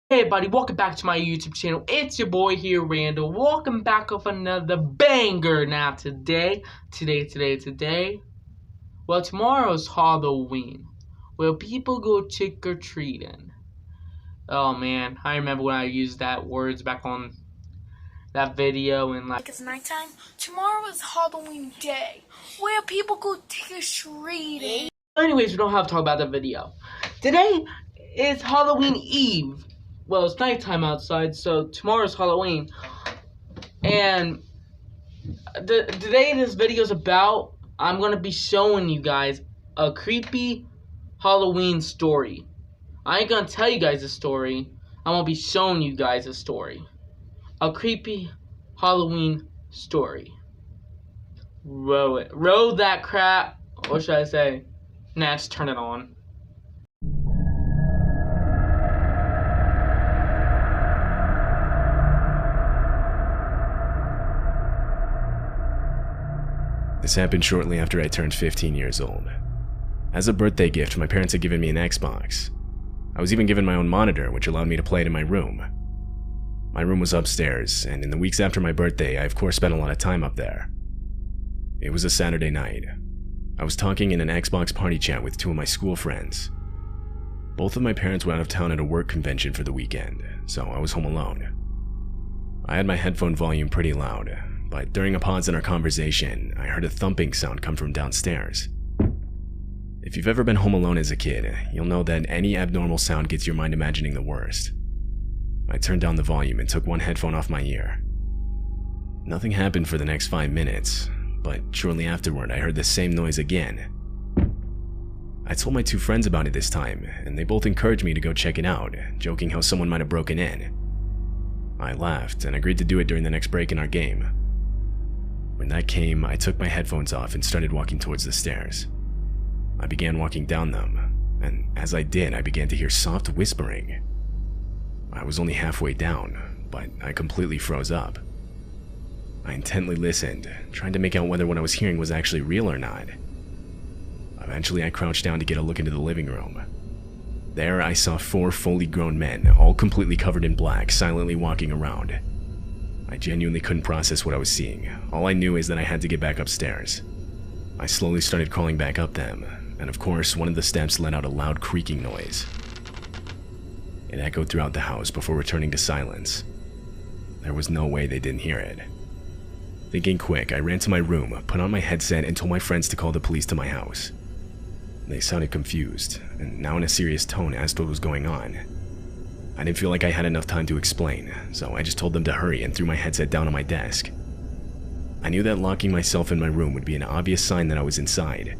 Hey everybody, welcome back to my YouTube channel. It's your boy here, Randall. Welcome back with another banger. Now today, well, tomorrow's Halloween. Where people go trick-or-treating. Oh man, I remember when I used that words back on that video and like it's nighttime. Tomorrow is Halloween day, where people go trick-or-treating. Anyways, we don't have to talk about the video. Today is Halloween Eve. Well, it's nighttime outside, so tomorrow's Halloween. And today this video is about, I'm going to be showing you guys a creepy Halloween story. I ain't going to tell you guys a story. I'm going to be showing you guys a story. A creepy Halloween story. Roll it. Roll that crap. What should I say? Nah, just turn it on. This happened shortly after I turned 15 years old. As a birthday gift, my parents had given me an Xbox. I was even given my own monitor, which allowed me to play it in my room. My room was upstairs, and in the weeks after my birthday, I of course spent a lot of time up there. It was a Saturday night. I was talking in an Xbox party chat with two of my school friends. Both of my parents were out of town at a work convention for the weekend, so I was home alone. I had my headphone volume pretty loud, but during a pause in our conversation, I heard a thumping sound come from downstairs. If you've ever been home alone as a kid, you'll know that any abnormal sound gets your mind imagining the worst. I turned down the volume and took one headphone off my ear. Nothing happened for the next 5 minutes, but shortly afterward I heard the same noise again. I told my two friends about it this time, and they both encouraged me to go check it out, joking how someone might have broken in. I laughed and agreed to do it during the next break in our game. When that came, I took my headphones off and started walking towards the stairs. I began walking down them, and as I did, I began to hear soft whispering. I was only halfway down, but I completely froze up. I intently listened, trying to make out whether what I was hearing was actually real or not. Eventually, I crouched down to get a look into the living room. There, I saw 4 fully grown men, all completely covered in black, silently walking around. I genuinely couldn't process what I was seeing. All I knew is that I had to get back upstairs. I slowly started crawling back up them, and of course, one of the steps let out a loud creaking noise. It echoed throughout the house before returning to silence. There was no way they didn't hear it. Thinking quick, I ran to my room, put on my headset, and told my friends to call the police to my house. They sounded confused, and now in a serious tone asked what was going on. I didn't feel like I had enough time to explain, so I just told them to hurry and threw my headset down on my desk. I knew that locking myself in my room would be an obvious sign that I was inside.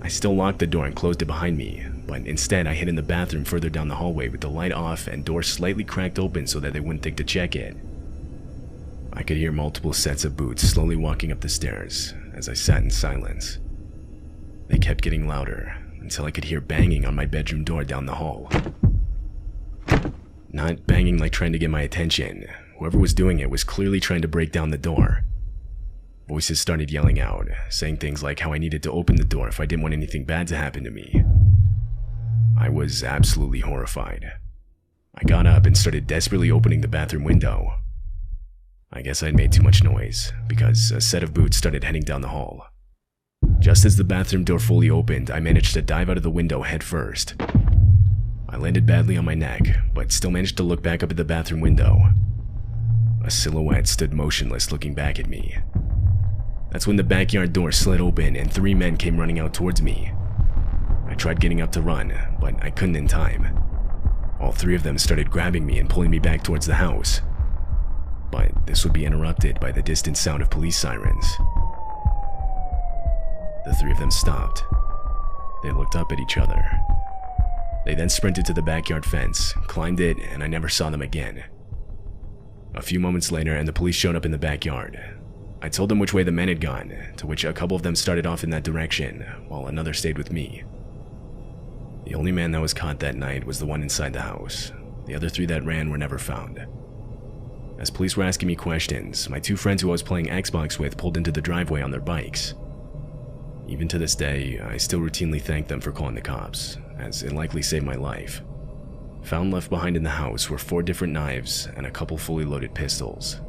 I still locked the door and closed it behind me, but instead I hid in the bathroom further down the hallway with the light off and door slightly cracked open so that they wouldn't think to check it. I could hear multiple sets of boots slowly walking up the stairs as I sat in silence. They kept getting louder until I could hear banging on my bedroom door down the hall. Not banging like trying to get my attention. Whoever was doing it was clearly trying to break down the door. Voices started yelling out, saying things like how I needed to open the door if I didn't want anything bad to happen to me. I was absolutely horrified. I got up and started desperately opening the bathroom window. I guess I'd made too much noise, because a set of boots started heading down the hall. Just as the bathroom door fully opened, I managed to dive out of the window head first. I landed badly on my neck, but still managed to look back up at the bathroom window. A silhouette stood motionless looking back at me. That's when the backyard door slid open and 3 men came running out towards me. I tried getting up to run, but I couldn't in time. All 3 of them started grabbing me and pulling me back towards the house. But this would be interrupted by the distant sound of police sirens. The 3 of them stopped. They looked up at each other. They then sprinted to the backyard fence, climbed it, and I never saw them again. A few moments later, and the police showed up in the backyard. I told them which way the men had gone, to which a couple of them started off in that direction, while another stayed with me. The only man that was caught that night was the one inside the house. The other 3 that ran were never found. As police were asking me questions, my 2 friends who I was playing Xbox with pulled into the driveway on their bikes. Even to this day, I still routinely thank them for calling the cops, as it likely saved my life. Found left behind in the house were 4 different knives and a couple fully loaded pistols.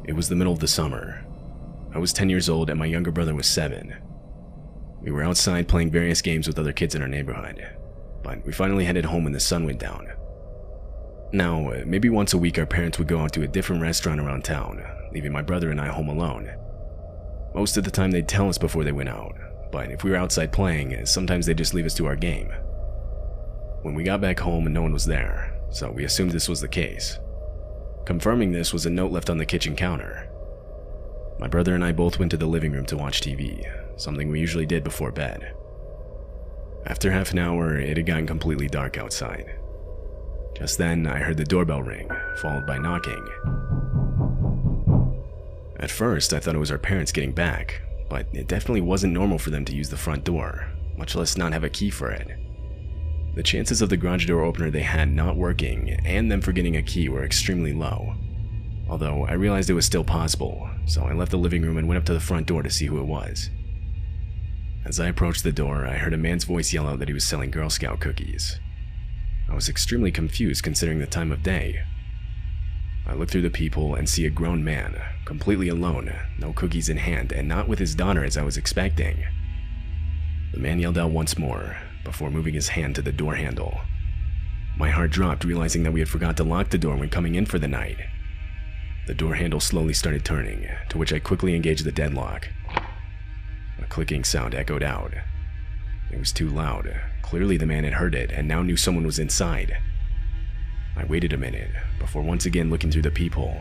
It was the middle of the summer. I was 10 years old and my younger brother was 7. We were outside playing various games with other kids in our neighborhood, but we finally headed home when the sun went down. Now, maybe once a week our parents would go out to a different restaurant around town, leaving my brother and I home alone. Most of the time they'd tell us before they went out, but if we were outside playing, sometimes they'd just leave us to our game. When we got back home, no one was there, so we assumed this was the case. Confirming this was a note left on the kitchen counter. My brother and I both went to the living room to watch TV, something we usually did before bed. After half an hour, it had gotten completely dark outside. Just then, I heard the doorbell ring, followed by knocking. At first, I thought it was our parents getting back, but it definitely wasn't normal for them to use the front door, much less not have a key for it. The chances of the garage door opener they had not working and them forgetting a key were extremely low. Although I realized it was still possible, so I left the living room and went up to the front door to see who it was. As I approached the door, I heard a man's voice yell out that he was selling Girl Scout cookies. I was extremely confused considering the time of day. I look through the people and see a grown man, completely alone, no cookies in hand, and not with his daughter as I was expecting. The man yelled out once more, before moving his hand to the door handle. My heart dropped, realizing that we had forgot to lock the door when coming in for the night. The door handle slowly started turning, to which I quickly engaged the deadlock. A clicking sound echoed out. It was too loud. Clearly the man had heard it and now knew someone was inside. I waited a minute, before once again looking through the peephole.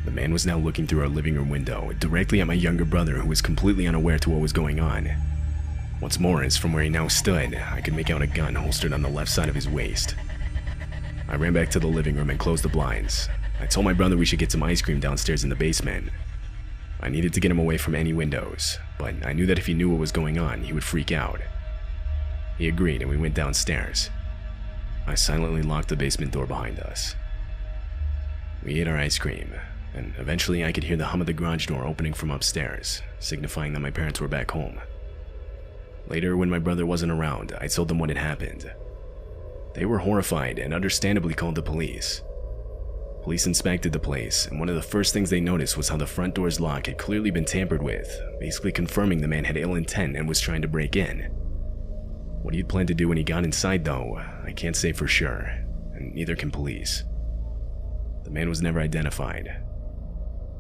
The man was now looking through our living room window, directly at my younger brother, who was completely unaware to what was going on. What's more is, from where he now stood, I could make out a gun holstered on the left side of his waist. I ran back to the living room and closed the blinds. I told my brother we should get some ice cream downstairs in the basement. I needed to get him away from any windows, but I knew that if he knew what was going on, he would freak out. He agreed and we went downstairs. I silently locked the basement door behind us. We ate our ice cream, and eventually I could hear the hum of the garage door opening from upstairs, signifying that my parents were back home. Later, when my brother wasn't around, I told them what had happened. They were horrified and understandably called the police. Police inspected the place, and one of the first things they noticed was how the front door's lock had clearly been tampered with, basically confirming the man had ill intent and was trying to break in. What he'd planned to do when he got inside, though, I can't say for sure, and neither can police. The man was never identified.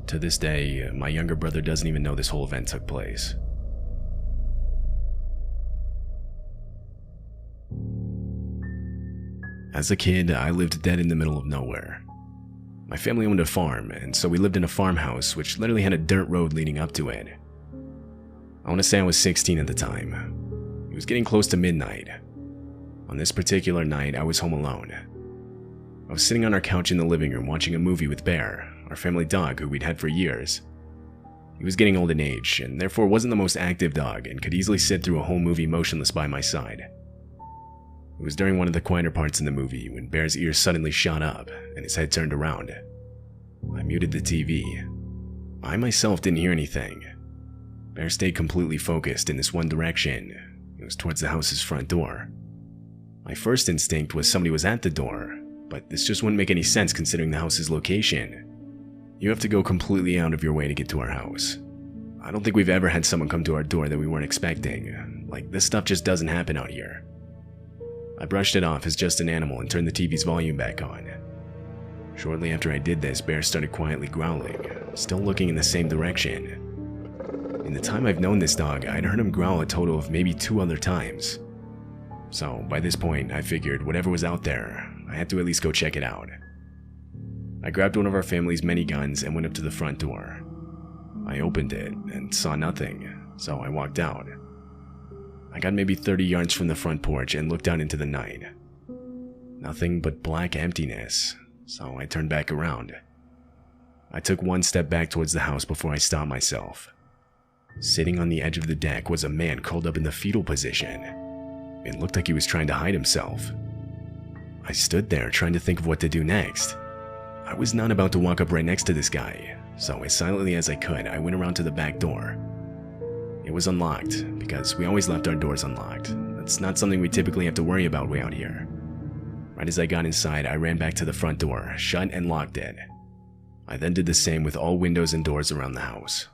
To this day, my younger brother doesn't even know this whole event took place. As a kid, I lived dead in the middle of nowhere. My family owned a farm, and so we lived in a farmhouse which literally had a dirt road leading up to it. I want to say I was 16 at the time. It was getting close to midnight. On this particular night, I was home alone. I was sitting on our couch in the living room watching a movie with Bear, our family dog who we'd had for years. He was getting old in age, and therefore wasn't the most active dog and could easily sit through a whole movie motionless by my side. It was during one of the quieter parts in the movie when Bear's ears suddenly shot up and his head turned around. I muted the TV. I myself didn't hear anything. Bear stayed completely focused in this one direction. It was towards the house's front door. My first instinct was somebody was at the door, but this just wouldn't make any sense considering the house's location. You have to go completely out of your way to get to our house. I don't think we've ever had someone come to our door that we weren't expecting. Like, this stuff just doesn't happen out here. I brushed it off as just an animal and turned the TV's volume back on. Shortly after I did this, Bear started quietly growling, still looking in the same direction. In the time I've known this dog, I'd heard him growl a total of maybe 2 other times. So by this point, I figured whatever was out there, I had to at least go check it out. I grabbed one of our family's many guns and went up to the front door. I opened it and saw nothing, so I walked out. I got maybe 30 yards from the front porch and looked out into the night. Nothing but black emptiness, so I turned back around. I took one step back towards the house before I stopped myself. Sitting on the edge of the deck was a man curled up in the fetal position. It looked like he was trying to hide himself. I stood there trying to think of what to do next. I was not about to walk up right next to this guy, so as silently as I could, I went around to the back door. It was unlocked, because we always left our doors unlocked. That's not something we typically have to worry about way out here. Right as I got inside, I ran back to the front door, shut and locked it. I then did the same with all windows and doors around the house.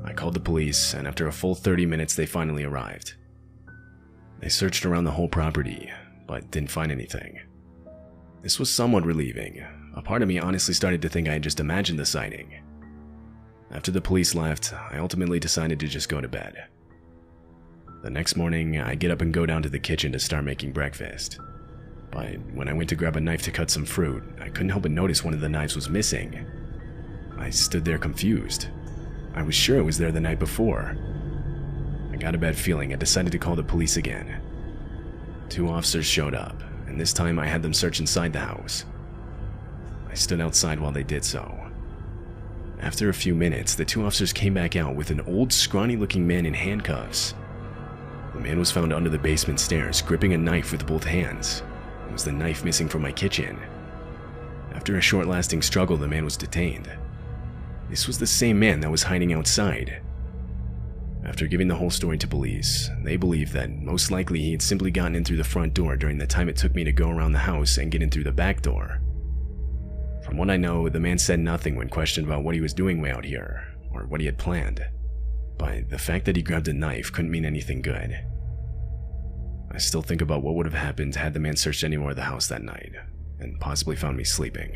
I called the police, and after a full 30 minutes, they finally arrived. They searched around the whole property, but didn't find anything. This was somewhat relieving. A part of me honestly started to think I had just imagined the sighting. After the police left, I ultimately decided to just go to bed. The next morning, I get up and go down to the kitchen to start making breakfast. But when I went to grab a knife to cut some fruit, I couldn't help but notice one of the knives was missing. I stood there confused. I was sure it was there the night before. I got a bad feeling and decided to call the police again. 2 officers showed up, and this time I had them search inside the house. I stood outside while they did so. After a few minutes, the 2 officers came back out with an old, scrawny-looking man in handcuffs. The man was found under the basement stairs, gripping a knife with both hands. It was the knife missing from my kitchen. After a short-lasting struggle, the man was detained. This was the same man that was hiding outside. After giving the whole story to police, they believed that most likely he had simply gotten in through the front door during the time it took me to go around the house and get in through the back door. From what I know, the man said nothing when questioned about what he was doing way out here, or what he had planned. But the fact that he grabbed a knife couldn't mean anything good. I still think about what would have happened had the man searched any more of the house that night, and possibly found me sleeping.